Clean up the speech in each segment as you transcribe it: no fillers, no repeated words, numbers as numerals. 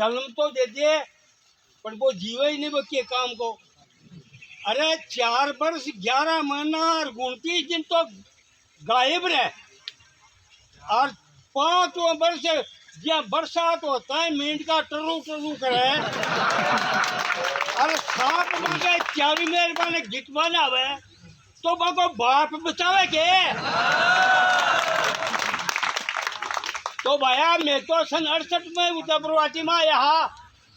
जन्म तो दे दिए पर वो जीवे ही नहीं वो के काम को। अरे 4 वर्ष 11 महीना और 29 दिन तो गायब रहे, और 5 वर्ष जब बरसात होता है मींड का टरू टरू करे, और 7 महीने 4 मेहरबानी गिटवा ना आवे तो बाको बाप बचावे के। तो भैया मैं तो सन 68 में उदयपुरवाटी में यहाँ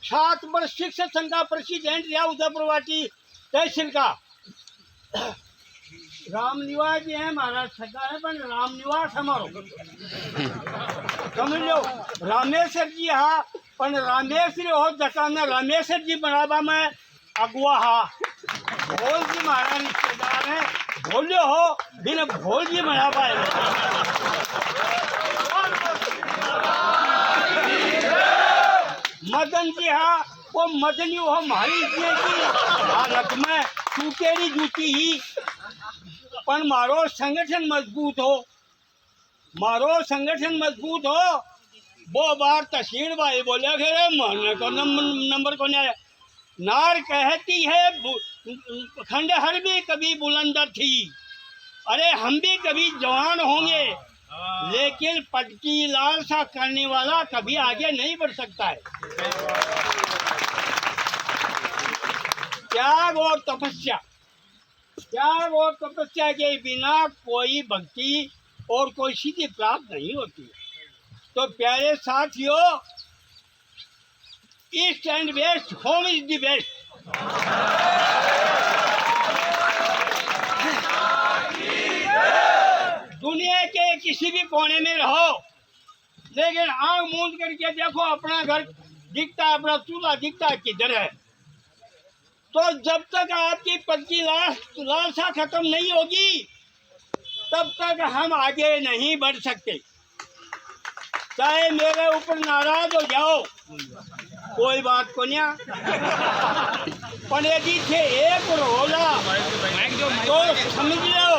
7 वर्ष शिक्षक संघ का प्रेसिडेंट रहा उदयपुरवाटी तहसील का। रामनिवास जी है महाराज सगा है पर रामनिवास हमारो समझ लो। रामेश्वर जी हाँ पर रामेश्वर हो जका में रामेश्वर जी बनावा में अगुआ हा। भोल जी महाराज रिश्तेदार है, भोले हो बिना भोल जी बनावा है। मदन जी हाँ वो मदनी हो हमारी भारत में टूटेरी जूती ही पर मारो संगठन मजबूत हो, मारो संगठन मजबूत हो। वो बार तहसील भाई बोले खे मारने को नंबर को नहीं आया। नार कहती है खंडहर भी कभी बुलंदर थी, अरे हम भी कभी जवान होंगे, लेकिन पटकी लालसा करने वाला कभी आगे नहीं बढ़ सकता है। त्याग और तपस्या, त्याग और तपस्या के बिना कोई भक्ति और कोई सिद्धि प्राप्त नहीं होती। तो प्यारे साथियों, east and west, home is the best. दुनिया के किसी भी कोने में रहो, लेकिन आंख मूंद करके देखो अपना घर दिखता, अपना चूल्हा दिखता किधर है। तो जब तक आपकी पक्की लालसा खत्म नहीं होगी तब तक हम आगे नहीं बढ़ सकते। चाहे मेरे ऊपर नाराज हो जाओ कोई बात को नहीं, पर यदि थे एक रोला तो समझ लो।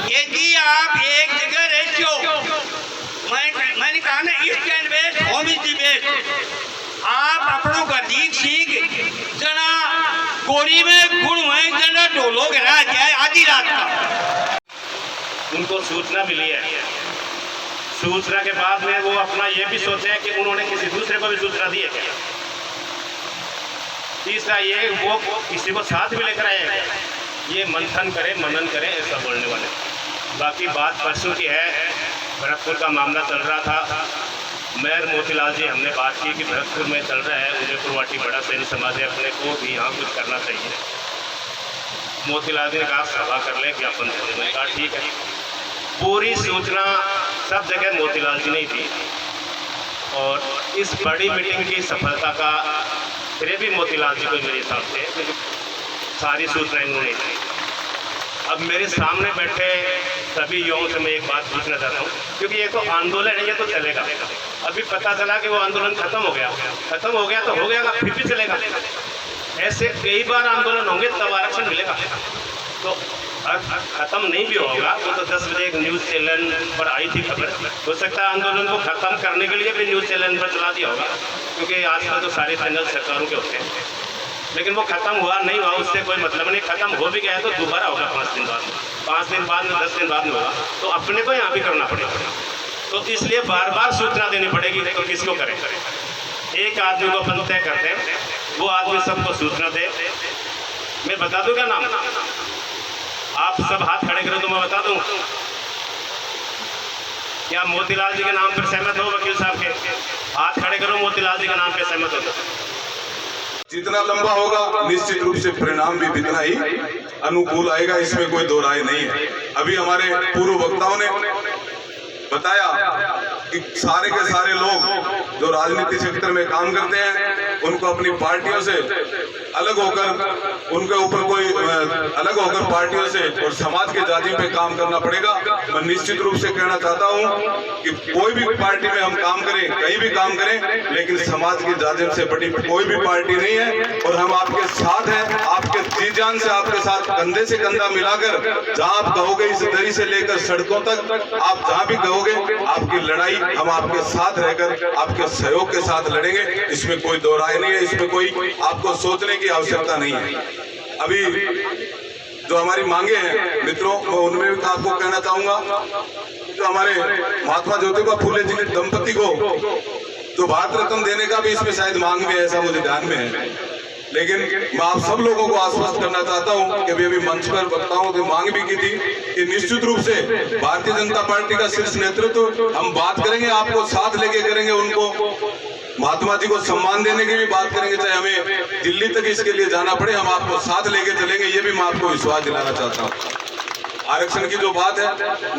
यदि आप एक जगह रहते हो, मैंने कहा ना east and west, home is the best. आप अपनों का दीख सीख जना गोरी में गुड़ में जना डोलो गिरा जाए आधी रात का। उनको सूचना मिली है, सूचना के बाद में वो अपना ये भी सोचे कि उन्होंने किसी दूसरे को भी सूचना दी है क्या। तीसरा ये वो किसी को साथ भी लेकर आए, ये मंथन करे मनन करे ऐसा बोलने वाले। बाकी बात परसों की है, भरतपुर का मामला चल रहा था। मेयर मोतीलाल जी हमने बात की कि भरतपुर में चल रहा है, उदयपुरवाटी बड़ा सैनी समाज है, अपने को भी यहाँ कुछ करना चाहिए। मोतीलाल जी ने कहा सभा कर लें ज्ञापन देने, मैंने कहा ठीक है। पूरी सूचना सब जगह मोतीलाल जी ने दी, और इस बड़ी मीटिंग की सफलता का फिर भी मोतीलाल जी को मेरे हिसाब से सारी सूचना इन्होंने दी। अब मेरे सामने बैठे सभी युवाओं से मैं एक बात पूछना चाहता हूँ, क्योंकि ये तो आंदोलन है, ये तो चलेगा। अभी पता चला कि वो आंदोलन खत्म हो गया तो हो गया, फिर भी चलेगा। ऐसे कई बार आंदोलन होंगे तब आरक्षण मिलेगा। तो खत्म नहीं भी होगा, वो तो 10 बजे एक न्यूज़ चैनल पर आई थी खबर। हो सकता है आंदोलन को खत्म करने के लिए भी न्यूज़ चैनल पर चला दिया होगा, क्योंकि आजकल तो सारे चैनल सरकारों के होते हैं। लेकिन वो खत्म हुआ नहीं हुआ उससे कोई मतलब नहीं। खत्म हो भी गया है तो दोबारा होगा 5 दिन बाद, 5 दिन बाद में 10 दिन बाद में होगा, तो अपने को यहाँ भी करना पड़ेगा। तो इसलिए बार बार सूचना देनी पड़ेगी। तो किसको करें? एक आदमी को अपन तय करते हैं, वो आदमी सबको सूचना दे। मैं बता दूं क्या नाम? आप सब हाथ खड़े करो तो मैं बता दूं। क्या मोतीलाल जी के नाम पर सहमत हो? वकील साहब के हाथ खड़े करो, मोतीलाल जी के नाम पर सहमत हो। जितना लंबा होगा निश्चित रूप से परिणाम भी उतना ही अनुकूल आएगा, इसमें कोई दो राय नहीं है। अभी हमारे पूर्व वक्ताओं ने बताया कि सारे के सारे लोग जो राजनीति क्षेत्र में काम करते हैं उनको अपनी पार्टियों से अलग होकर उनके ऊपर कोई अलग होकर पार्टियों से और समाज के जाति पे काम करना पड़ेगा। मैं निश्चित रूप से कहना चाहता हूं कि कोई भी पार्टी में हम काम करें, कहीं भी काम करें, लेकिन समाज के जाति से बड़ी कोई भी पार्टी नहीं है और हम आपके साथ हैं। आपके जी जान से आपके साथ कंधे से कंधा मिलाकर जहां आप कहोगे इस दरी से लेकर सड़कों तक, आप जहां भी कहोगे आपकी लड़ाई हम आपके साथ रहकर आपके सहयोग के साथ लड़ेंगे। इसमें कोई दो राय नहीं है, इसमें कोई आपको सोचने की आवश्यकता नहीं है। अभी जो हमारी मांगे हैं मित्रों, मैं उनमें भी आपको कहना चाहूंगा, जो हमारे महात्मा ज्योतिबा फूले जी ने दंपति को जो भारत रत्न देने का भी इसमें शायद मांग में है, ऐसा मुझे ध्यान में है, लेकिन मैं आप सब लोगों को आश्वस्त करना चाहता हूं कि अभी मंच पर वक्ताओं ने मांग भी की थी कि निश्चित रूप से भारतीय जनता पार्टी का शीर्ष नेतृत्व हम बात करेंगे, आपको साथ लेके करेंगे, उनको महात्मा जी को सम्मान देने की भी बात करेंगे, चाहे हमें दिल्ली तक इसके लिए जाना पड़े, हम आपको साथ लेके चलेंगे। ये भी मैं आपको विश्वास दिलाना चाहता हूँ। आरक्षण की जो बात है,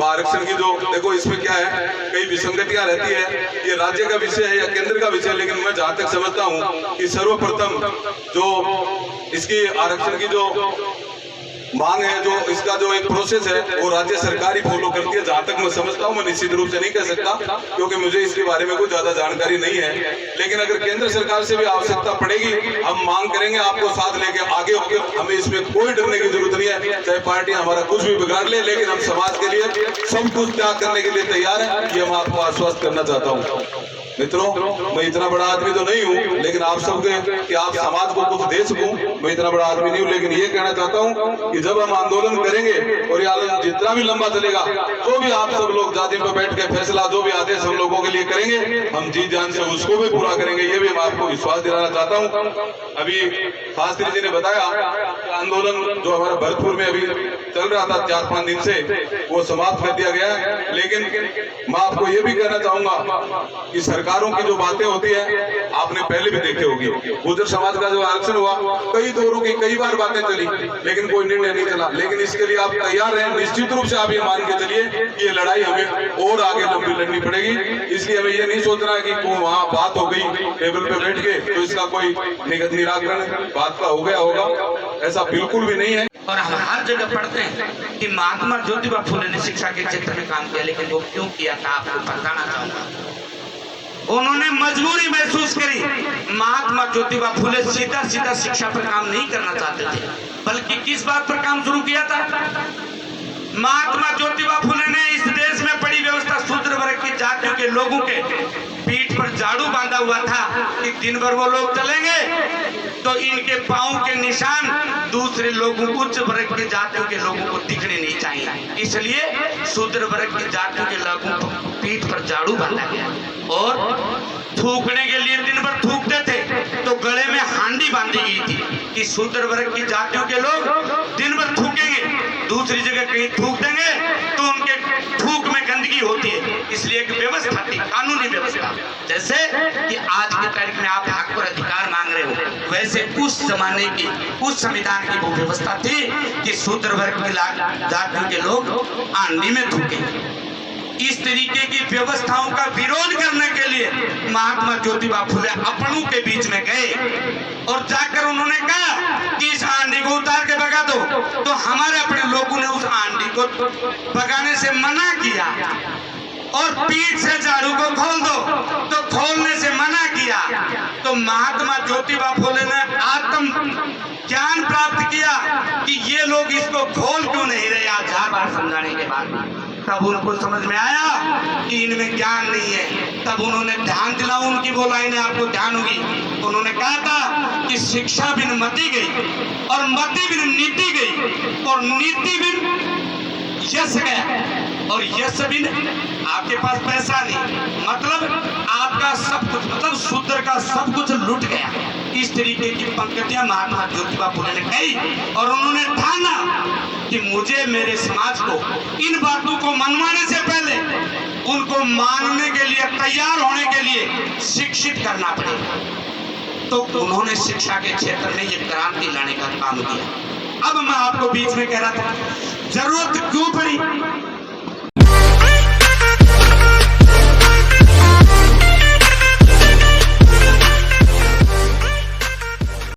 आरक्षण की जो देखो, इसमें क्या है, कई विसंगतियां रहती है, ये राज्य का विषय है या केंद्र का विषय है, लेकिन मैं जहां तक समझता हूं कि सर्वप्रथम जो इसकी आरक्षण की जो मांग है, जो इसका जो एक प्रोसेस है, वो राज्य सरकार ही फॉलो करती है। जहां तक मैं समझता हूं, मैं निश्चित रूप से नहीं कह सकता क्योंकि मुझे इसके बारे में कोई ज्यादा जानकारी नहीं है, लेकिन अगर केंद्र सरकार से भी आवश्यकता पड़ेगी हम मांग करेंगे आपको साथ लेके आगे होंगे। हमें इसमें कोई डरने की जरूरत नहीं है, चाहे पार्टी हमारा कुछ भी बिगाड़ ले, लेकिन हम समाज के लिए सब कुछ त्याग करने के लिए तैयार है। ये मैं आपको आश्वस्त करना चाहता हूँ। मित्रों, मैं इतना बड़ा आदमी तो नहीं हूँ, लेकिन आप सबके कि आप समाज को कुछ दे सकूं, मैं इतना बड़ा आदमी नहीं हूँ, लेकिन ये कहना चाहता हूँ कि जब हम आंदोलन करेंगे और ये आंदोलन जितना भी लंबा चलेगा, जो भी आप सब लोग जाति पर बैठ के फैसला, जो भी आदेश हम लोगों के लिए करेंगे, हम जी जान से उसको भी पूरा करेंगे। ये भी मैं आपको विश्वास दिलाना चाहता हूँ। अभी शास्त्री जी ने बताया आंदोलन जो हमारा भरतपुर में अभी चल रहा था 4-5 दिन से, वो समाप्त कर दिया गया है, लेकिन मैं आपको ये भी कहना चाहूंगा कि सरकारों की जो बातें होती है, आपने पहले भी देखे होगी, गुर्जर समाज का जो आरक्षण हुआ, कई दौरों की कई बार बातें चली, लेकिन कोई निर्णय नहीं चला। लेकिन इसके लिए आप तैयार हैं, निश्चित रूप से आप ये मान के चलिए कि ये लड़ाई हमें और आगे लंबी लड़नी पड़ेगी। इसलिए हमें ये नहीं सोचना है कि वहाँ बात हो गई टेबल पे बैठ के तो इसका कोई निराकरण बात का हो गया होगा, ऐसा बिल्कुल भी नहीं है। और हम हर जगह पढ़ते हैं कि महात्मा ज्योतिबा फूले ने शिक्षा के क्षेत्र में काम किया, लेकिन वो क्यों किया था आपको बताना चाहूंगा। उन्होंने मजबूरी महसूस करी। महात्मा ज्योतिबा फूले सीधा सीधा शिक्षा पर काम नहीं करना चाहते थे, बल्कि किस बात पर काम शुरू किया था। महात्मा ज्योतिबा फूले ने इस देश में पड़ी व्यवस्था शूद्र वर्ग की जातियों के लोगों के पीठ पर झाड़ू बांधा हुआ था कि दिन भर वो लोग चलेंगे तो इनके पांव के निशान दूसरे लोगों, उच्च वर्ग की जातियों के लोगों को दिखने नहीं चाहिए। इसलिए शूद्र वर्ग की जातियों के लोगों को पीठ पर झाड़ू बांधा गया और थूकने के लिए दिन भर थूकते थे तो गले में हांडी बांधी गई थी कि शूद्र वर्ग की जातियों के लोग दिन भर थूकेंगे, दूसरी जगह कहीं थूक देंगे तो उनके थूक में गंदगी होती है। इसलिए एक व्यवस्था थी, कानूनी व्यवस्था। जैसे कि आज की तारीख में आप हक और अधिकार मांग रहे हो, वैसे उस जमाने की, उस संविधान की वो व्यवस्था थी कि शूद्र वर्ग की जातियों के लोग हांडी में थूके। इस तरीके की व्यवस्थाओं का विरोध करने के लिए महात्मा ज्योतिबा फूले अपनों के बीच में गए और जाकर उन्होंने कहा कि इस हांडी को उतार के भगा दो। तो हमारे अपने लोगों ने उस हांडी को भगाने से मना किया और पीठ से झाड़ू को खोल दो तो खोलने से मना किया। तो महात्मा ज्योतिबा फूले ने आत्म ज्ञान प्राप्त किया कि ये लोग इसको खोल क्यों नहीं रहे। 1000 बार समझाने के बाद तब उनको समझ में आया कि इनमें ज्ञान नहीं है। तब उन्होंने ध्यान दिला, उनकी वो लाइनें आपको ध्यान होगी। उन्होंने कहा था कि शिक्षा बिन मति गई और मति बिन नीति गई और नीति बिन यश गया और यश बिन आपके पास पैसा नहीं, मतलब आपका सब कुछ, मतलब शूद्र का सब कुछ लूट गया। इस तरीके की पंक्तियां महात्मा ज्योतिबा फूले ने कही और उन्होंने ठाना कि मुझे मेरे समाज को इन बातों को मनवाने से पहले उनको मानने के लिए, तैयार होने के लिए शिक्षित करना पड़ेगा। तो उन्होंने शिक्षा के क्षेत्र में ये क्रांति लाने का काम किया। अब मैं आपको बीच में कह रहा था जरूरत क्यों पड़ी,